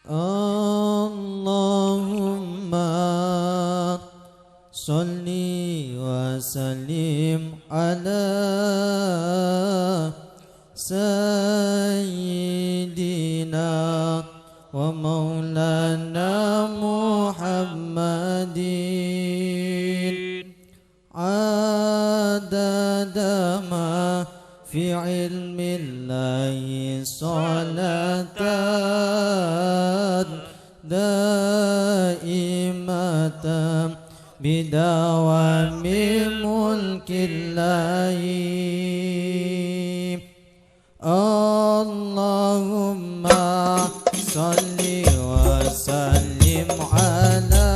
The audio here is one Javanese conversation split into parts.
Allahumma salli wa sallim ala sayyidina wa maulana Muhammadin adada ma fi ilmillahi salatan daimatan bidawami mulkillahi. Allahumma salli wa sallim ala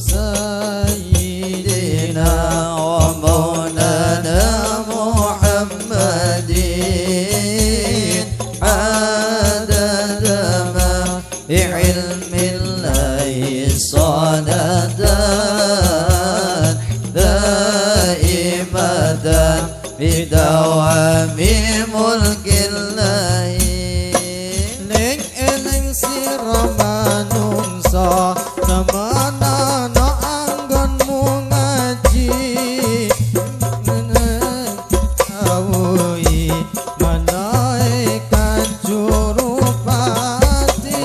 sayyidina wa maulana Muhammadin adada ma ilmillahi sadatan daimatan bidawami mulkillahi. Ning eling sira manungsa temenana anggonmu ngaji awui malaikat jurupati.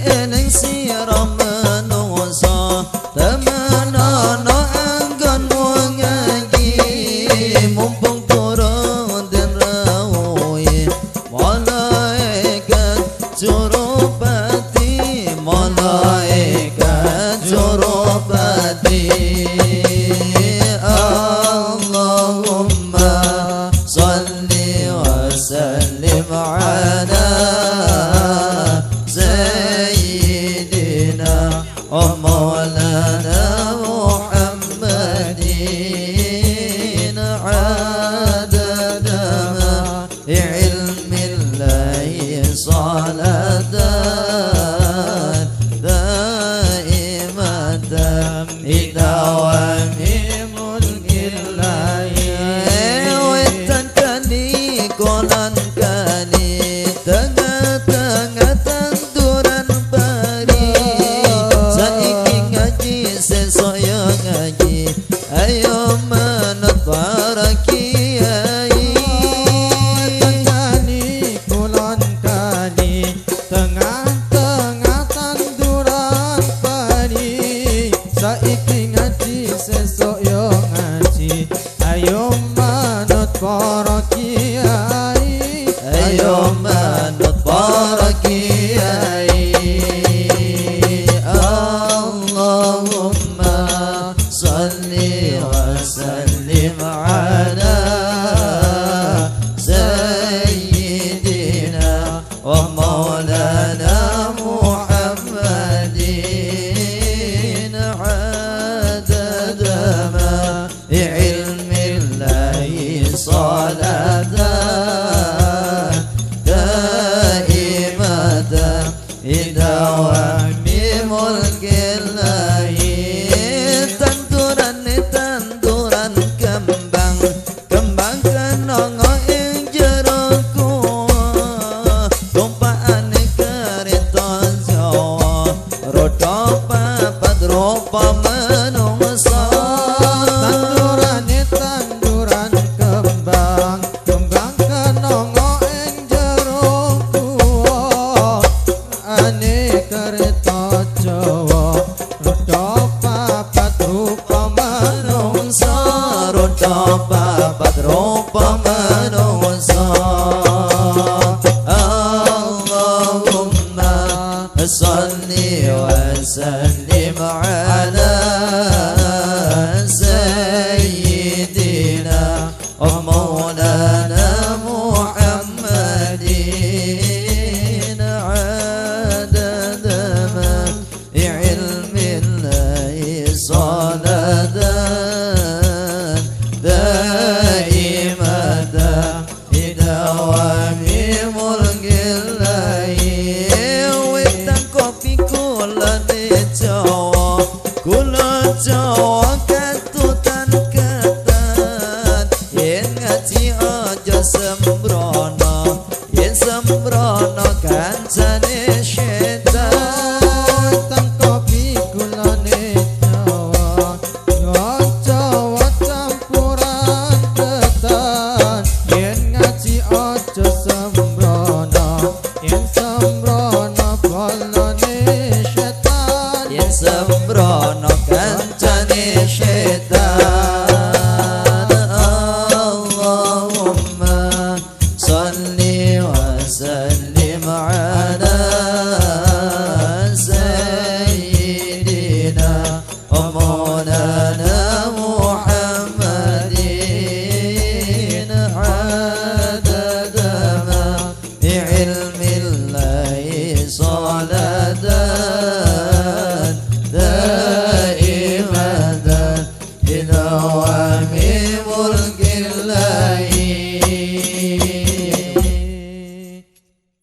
Eling sira manungsa temenana anggonmu ngaji mumpung turun dan rawuhi malaikat jurupati, malaikat jurupati. Allahumma salli wa sallim ala sayyidina wa maulana Muhammadin adada ma ilmillahi salatan daimatan bidawami mulkillahi. Wetan kali kolan kali tengah-tengah tanduran pari saiki ngaji sesoyo ngaji ayo manut para kiai. Kali kulon kali tengah-tengah tanduran pari saiki ngaji sesoyo ngaji ayo manut para kiai, ayo manut para kiai. Allahumma salli wa sallim ala sayyidina wa maulana Muhammadin adada ma ilmillahi salatan daimatan bidawami mulkillahi. Tanduran kembang kembang kenongo ing jero kuwa tumpakane kereta Jawa roda papat rupa menungsa. Tanduran kembang kembang kenongo ing jero kuwa ane kereta Jawa roda papat rupa menungsa, roda papat rupa menungsa. Allahumma salli wa sallim ala sayyidina wa maulana Muhammadin adada ma ilmillahi salatan daimatan bidawami